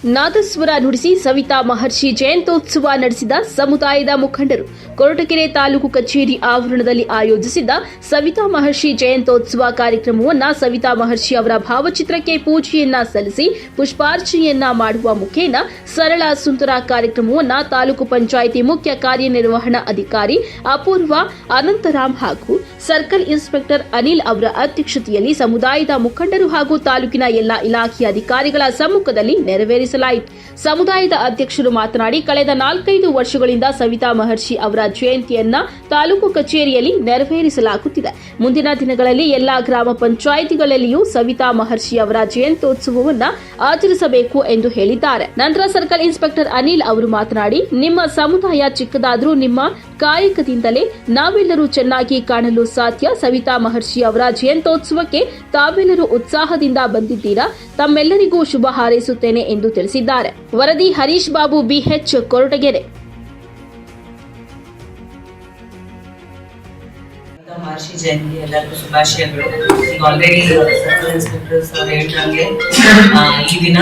ನಾದಸ್ವರ ನುಡಿಸಿ ಸವಿತಾ ಮಹರ್ಷಿ ಜಯಂತ್ಯೋತ್ಸವ ನಡೆಸಿದ ಸಮುದಾಯದ ಮುಖಂಡರು. ಕೊರಟಗೆರೆ ತಾಲೂಕು ಕಚೇರಿ ಆವರಣದಲ್ಲಿ ಆಯೋಜಿಸಿದ್ದ ಸವಿತಾ ಮಹರ್ಷಿ ಜಯಂತ್ಯೋತ್ಸವ ಕಾರ್ಯಕ್ರಮವನ್ನು ಸವಿತಾ ಮಹರ್ಷಿ ಅವರ ಭಾವಚಿತ್ರಕ್ಕೆ ಪೂಜೆಯನ್ನ ಸಲ್ಲಿಸಿ ಪುಷ್ಪಾರ್ಚನೆಯನ್ನ ಮಾಡುವ ಮುಖೇನ ಸರಳ ಸುಂದರ ಕಾರ್ಯಕ್ರಮವನ್ನು ತಾಲೂಕು ಪಂಚಾಯಿತಿ ಮುಖ್ಯ ಕಾರ್ಯನಿರ್ವಹಣಾ ಅಧಿಕಾರಿ ಅಪೂರ್ವ ಅನಂತರಾಮ್ ಹಾಗೂ ಸರ್ಕಲ್ ಇನ್ಸ್ಪೆಕ್ಟರ್ ಅನಿಲ್ ಅವರ ಅಧ್ಯಕ್ಷತೆಯಲ್ಲಿ ಸಮುದಾಯದ ಮುಖಂಡರು ಹಾಗೂ ತಾಲೂಕಿನ ಎಲ್ಲಾ ಇಲಾಖೆಯ ಅಧಿಕಾರಿಗಳ ಸಮ್ಮುಖದಲ್ಲಿ ನೆರವೇರಿಸಲಾಯಿತು. ಸಮುದಾಯದ ಅಧ್ಯಕ್ಷರು ಮಾತನಾಡಿ, ಕಳೆದ 4-5 ವರ್ಷಗಳಿಂದ ಸವಿತಾ ಮಹರ್ಷಿ ಅವರ ಜಯಂತಿಯನ್ನ ತಾಲೂಕು ಕಚೇರಿಯಲ್ಲಿ ನೆರವೇರಿಸಲಾಗುತ್ತಿದೆ. ಮುಂದಿನ ದಿನಗಳಲ್ಲಿ ಎಲ್ಲಾ ಗ್ರಾಮ ಪಂಚಾಯಿತಿಗಳಲ್ಲಿಯೂ ಸವಿತಾ ಮಹರ್ಷಿ ಅವರ ಜಯಂತ್ಯೋತ್ಸವವನ್ನು ಆಚರಿಸಬೇಕು ಎಂದು ಹೇಳಿದ್ದಾರೆ. ನಂತರ ಸರ್ಕಲ್ ಇನ್ಸ್ಪೆಕ್ಟರ್ ಅನಿಲ್ ಅವರು ಮಾತನಾಡಿ, ನಿಮ್ಮ ಸಮುದಾಯ ಚಿಕ್ಕದಾದರೂ ನಿಮ್ಮ ಕಾಯಕದಿಂದಲೇ ನಾವೆಲ್ಲರೂ ಚೆನ್ನಾಗಿ ಕಾಣಲು ಸಾಧ್ಯ. ಸವಿತಾ ಮಹರ್ಷಿ ಅವರ ಜಯಂತ್ಯೋತ್ಸವಕ್ಕೆ ತಾವೆಲ್ಲರೂ ಉತ್ಸಾಹದಿಂದ ಬಂದಿದ್ದೀರಾ. ತಮ್ಮೆಲ್ಲರಿಗೂ ಶುಭ ಹಾರೈಸುತ್ತೇನೆ ಎಂದು ತಿಳಿಸಿದ್ದಾರೆ. ವರದಿ ಹರೀಶ್ ಬಾಬು, BH, ಕೊರಟಗೆರೆ. ಮಹರ್ಷಿ ಜಯಂತಿ ಎಲ್ಲರಿಗೂ ಶುಭಾಶಯಗಳು. ಈಗ ಆಲ್ರೆಡಿ ಸರ್ಕಲ್ ಇನ್ಸ್ಪೆಕ್ಟರ್ಸ್ ಅವರು ಹೇಳಿದಂಗೆ ಈ ದಿನ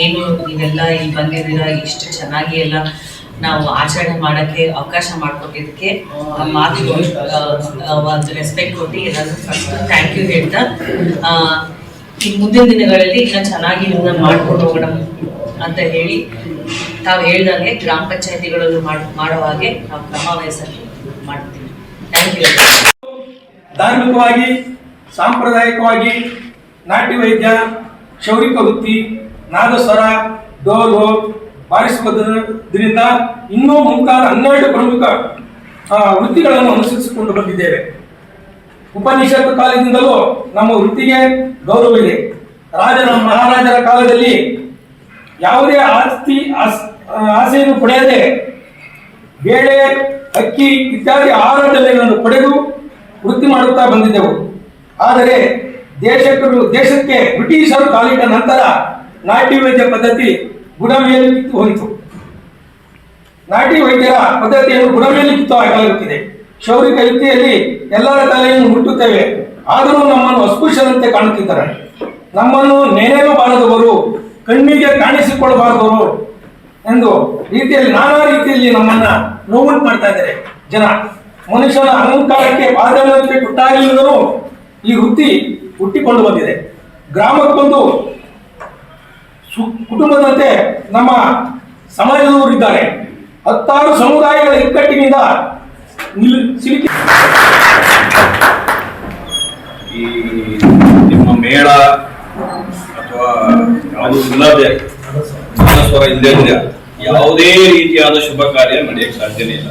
ಏನು ನೀವೆಲ್ಲ ಇಲ್ಲಿ ಬಂದಿದ್ದೀರಾ, ಇಷ್ಟು ಚೆನ್ನಾಗಿ ಎಲ್ಲ ನಾವು ಆಚರಣೆ ಮಾಡೋಕ್ಕೆ ಅವಕಾಶ ಮಾಡಿಕೊಟ್ಟಿದ್ದಕ್ಕೆ ಮಾತು ಒಂದು ರೆಸ್ಪೆಕ್ಟ್ ಕೊಟ್ಟು ಎಲ್ಲರೂ ಫಸ್ಟ್ ಥ್ಯಾಂಕ್ ಯು ಹೇಳ್ತಾ, ಈಗ ಮುಂದಿನ ದಿನಗಳಲ್ಲಿ ಇನ್ನ ಚೆನ್ನಾಗಿ ಇದನ್ನ ಮಾಡ್ಕೊಂಡು ಹೋಗೋಣ ಅಂತ ಹೇಳಿ ತಾವು ಹೇಳ್ದಂಗೆ ಗ್ರಾಮ ಪಂಚಾಯತಿಗಳಲ್ಲೂ ಮಾಡೋ ಹಾಗೆ ನಾವು ಕ್ರಮ ವಹಿಸಕ್ಕೆ ಮಾಡ್ತೀವಿ. Thank you. ಧಾರ್ಮಿಕವಾಗಿ ಸಾಂಪ್ರದಾಯಿಕವಾಗಿ ನಾಟ್ಯ ವೈದ್ಯ, ಕ್ಷೌರಿಕ ವೃತ್ತಿ, ನಾದಸ್ವರ, ಡೋಲು ಬಾರಿಸುವುದರಿಂದ ಇನ್ನೂ ಮುಂತಾದ 12 ಪ್ರಮುಖ ವೃತ್ತಿಗಳನ್ನು ಅನುಸರಿಸಿಕೊಂಡು ಬಂದಿದ್ದೇವೆ. ಉಪನಿಷತ್ತು ಕಾಲದಿಂದಲೂ ನಮ್ಮ ವೃತ್ತಿಗೆ ಗೌರವ ಇದೆ. ಮಹಾರಾಜರ ಕಾಲದಲ್ಲಿ ಯಾವುದೇ ಆಸೆಯನ್ನು ಪಡೆಯದೆ ಬೇಳೆ, ಅಕ್ಕಿ ಇತ್ಯಾದಿ ಆಹಾರ ಧಾನ್ಯಗಳನ್ನು ಪಡೆದು ವೃತ್ತಿ ಮಾಡುತ್ತಾ ಬಂದಿದ್ದೆವು. ಆದರೆ ದೇಶಕ್ಕೆ ಬ್ರಿಟಿಷರು ಕಾಲಿಟ್ಟ ನಂತರ ನಾಟಿ ವೈದ್ಯ ಪದ್ಧತಿ ಗುಣಮೇಲೆ ಕಿತ್ತು ಹೋಯಿತು. ನಾಟಿ ವೈದ್ಯರ ಪದ್ಧತಿಯನ್ನು ಗುಣಮೇಲೆ ಕಿತ್ತು ಹಾಕಲಾಗುತ್ತಿದೆ. ಕ್ಷೌರಿಕ ಯುಕ್ತಿಯಲ್ಲಿ ಎಲ್ಲರ ತಲೆಯನ್ನು ಮುಟ್ಟುತ್ತೇವೆ, ಆದರೂ ನಮ್ಮನ್ನು ಅಸ್ಪೃಶ್ಯರಂತೆ ಕಾಣುತ್ತಿದ್ದಾರೆ. ನಮ್ಮನ್ನು ನೆನೆಯಬಾರದವರು, ಕಣ್ಣಿಗೆ ಕಾಣಿಸಿಕೊಳ್ಳಬಾರದವರು ಎಂದು ರೀತಿಯಲ್ಲಿ ನಾನಾ ರೀತಿಯಲ್ಲಿ ನಮ್ಮನ್ನ ನೋವುಂಟು ಮಾಡ್ತಾ ಇದ್ದಾರೆ ಜನ. ಮನುಷ್ಯನ ಅಹಂಕಾರಕ್ಕೆ ಪಾದಕ್ಕೆ ತುಟ್ಟಾಗಿಲ್ಲದರೂ ಈ ವೃತ್ತಿ ಹುಟ್ಟಿಕೊಂಡು ಬಂದಿದೆ. ಗ್ರಾಮಕ್ಕೊಂದು ಕುಟುಂಬದಂತೆ ನಮ್ಮ ಸಮಾಜದವರಿದ್ದಾರೆ. 10 ಸಮುದಾಯಗಳ ಇಕ್ಕಟ್ಟಿನಿಂದ ಸಿಲುಕಿ ಈ ನಿಮ್ಮ ಮೇಳ ಅಥವಾ ಯಾವುದು ಇಲ್ಲದೆ ನಾದಸ್ವರ ಇಲ್ಲದೆ ಯಾವುದೇ ರೀತಿಯಾದ ಶುಭ ಕಾರ್ಯ ನಡೆಯಕ್ಕೆ ಸಾಧ್ಯನೇ ಇಲ್ಲ.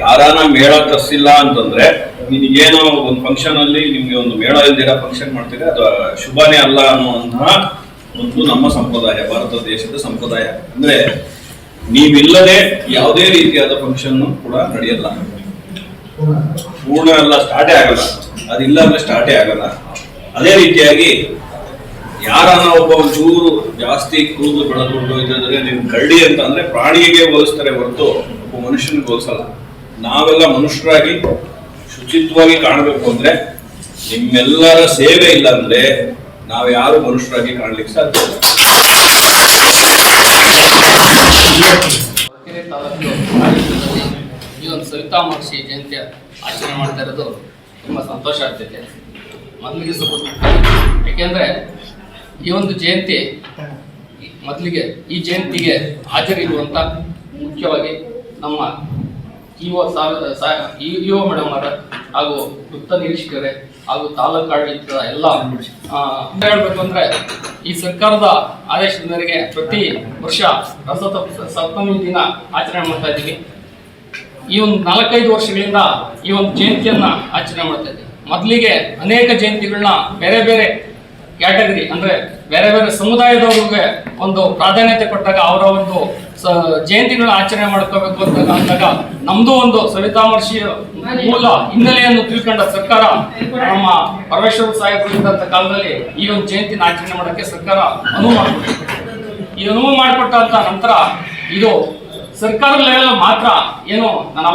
ಯಾರಾನ ಮೇಳ ತರಿಸಿಲ್ಲ ಅಂತಂದ್ರೆ ನಿನಗೇನೋ ಒಂದು ಫಂಕ್ಷನ್ ಅಲ್ಲಿ ನಿಮ್ಗೆ ಒಂದು ಮೇಳ ಇಲ್ದಿರ ಫಂಕ್ಷನ್ ಮಾಡ್ತೀರಿ, ಅದು ಶುಭನೇ ಅಲ್ಲ ಅನ್ನುವಂತಹ ಒಂದು ನಮ್ಮ ಸಂಪ್ರದಾಯ, ಭಾರತ ದೇಶದ ಸಂಪ್ರದಾಯ. ಅಂದ್ರೆ ನೀವಿಲ್ಲದೆ ಯಾವುದೇ ರೀತಿಯಾದ ಫಂಕ್ಷನ್ ಕೂಡ ನಡೆಯಲ್ಲ, ಪೂರ್ಣ ಎಲ್ಲ ಸ್ಟಾರ್ಟೇ ಆಗಲ್ಲ, ಅದಿಲ್ಲ ಅಂದ್ರೆ ಸ್ಟಾರ್ಟೇ ಆಗಲ್ಲ. ಅದೇ ರೀತಿಯಾಗಿ ಯಾರನ್ನ ಒಬ್ಬ ಒಂಚೂರು ಜಾಸ್ತಿ ಕೂದಲು ಬೆಳೆದುಕೊಂಡು ಇದ್ರೆ ನೀವು ಕರಡಿ ಅಂತ ಅಂದ್ರೆ ಪ್ರಾಣಿಗೆ ಹೋಲಿಸ್ತಾರೆ ಹೊರತು ಒಬ್ಬ ಮನುಷ್ಯನಿಗೆ ಹೋಲಿಸಲ್ಲ. ನಾವೆಲ್ಲ ಮನುಷ್ಯರಾಗಿ ಶುಚಿತ್ವವಾಗಿ ಕಾಣಬೇಕು ಅಂದ್ರೆ ನಿಮ್ಮೆಲ್ಲರ ಸೇವೆ ಇಲ್ಲ ಅಂದ್ರೆ ನಾವು ಯಾರು ಮನುಷ್ಯರಾಗಿ ಕಾಣ್ಲಿಕ್ಕೆ ಸಾಧ್ಯ ಇಲ್ಲ. ಈ ಒಂದು ಸವಿತಾ ಮಹರ್ಷಿ ಜಯಂತಿ ಆಚರಣೆ ಮಾಡ್ತಾ ಇರೋದು ತುಂಬ ಸಂತೋಷ ಆಗ್ತೈತೆ. ಮೊದಲಿಗೆ ಯಾಕೆಂದರೆ ಈ ಒಂದು ಜಯಂತಿ ಮೊದಲಿಗೆ ಈ ಜಯಂತಿಗೆ ಹಾಜರಿರುವಂಥ ಮುಖ್ಯವಾಗಿ ನಮ್ಮ ಇಒ ಮೇಡಮ್ ಅವರ ಹಾಗೂ ವೃತ್ತ ನಿರೀಕ್ಷಕರೇ ಹಾಗೂ ತಾಲೂಕು ಆಡಳಿತದ ಎಲ್ಲ ಹೇಳಬೇಕು ಅಂದರೆ ಈ ಸರ್ಕಾರದ ಆದೇಶದ ಮೇರೆಗೆ ಪ್ರತಿ ವರ್ಷ ರಸತ ಸಪ್ತಮಿ ದಿನ ಆಚರಣೆ ಮಾಡ್ತಾ ಇದ್ದೀವಿ. ಈ ಒಂದು 4-5 ವರ್ಷಗಳಿಂದ ಈ ಒಂದು ಜಯಂತಿಯನ್ನು ಆಚರಣೆ ಮಾಡ್ತಾ ಇದ್ದೀವಿ. ಮೊದಲಿಗೆ ಅನೇಕ ಜಯಂತಿಗಳನ್ನ ಬೇರೆ ಬೇರೆ ಕ್ಯಾಟಗರಿ ಅಂದರೆ ಬೇರೆ ಬೇರೆ ಸಮುದಾಯದವ್ರಿಗೆ ಒಂದು ಪ್ರಾಧಾನ್ಯತೆ ಕೊಟ್ಟಾಗ ಅವರ ಒಂದು ಜಯಂತಿಗಳನ್ನ ಆಚರಣೆ ಮಾಡ್ಕೋಬೇಕು ಅಂತ ಅಂದಾಗ ನಮ್ದು ಒಂದು ಸವಿತಾ ಮಹರ್ಷಿ ಮೂಲ ಹಿನ್ನೆಲೆಯನ್ನು ತಿಳ್ಕೊಂಡ ಸರ್ಕಾರ ನಮ್ಮ ಪರಮೇಶ್ವರ ಸಾಹೇಬರಿದ್ದಂಥ ಕಾಲದಲ್ಲಿ ಈ ಒಂದು ಜಯಂತಿನ ಆಚರಣೆ ಮಾಡೋಕ್ಕೆ ಸರ್ಕಾರ ಅನುವು ಮಾಡಿಕೊಟ್ಟಿದೆ. ಈ ಅನುವು ಮಾಡಿಕೊಟ್ಟಂತ ನಂತರ ಇದು ಸರ್ಕಾರದ ಲೆವೆಲ್ ಮಾತ್ರ ಏನು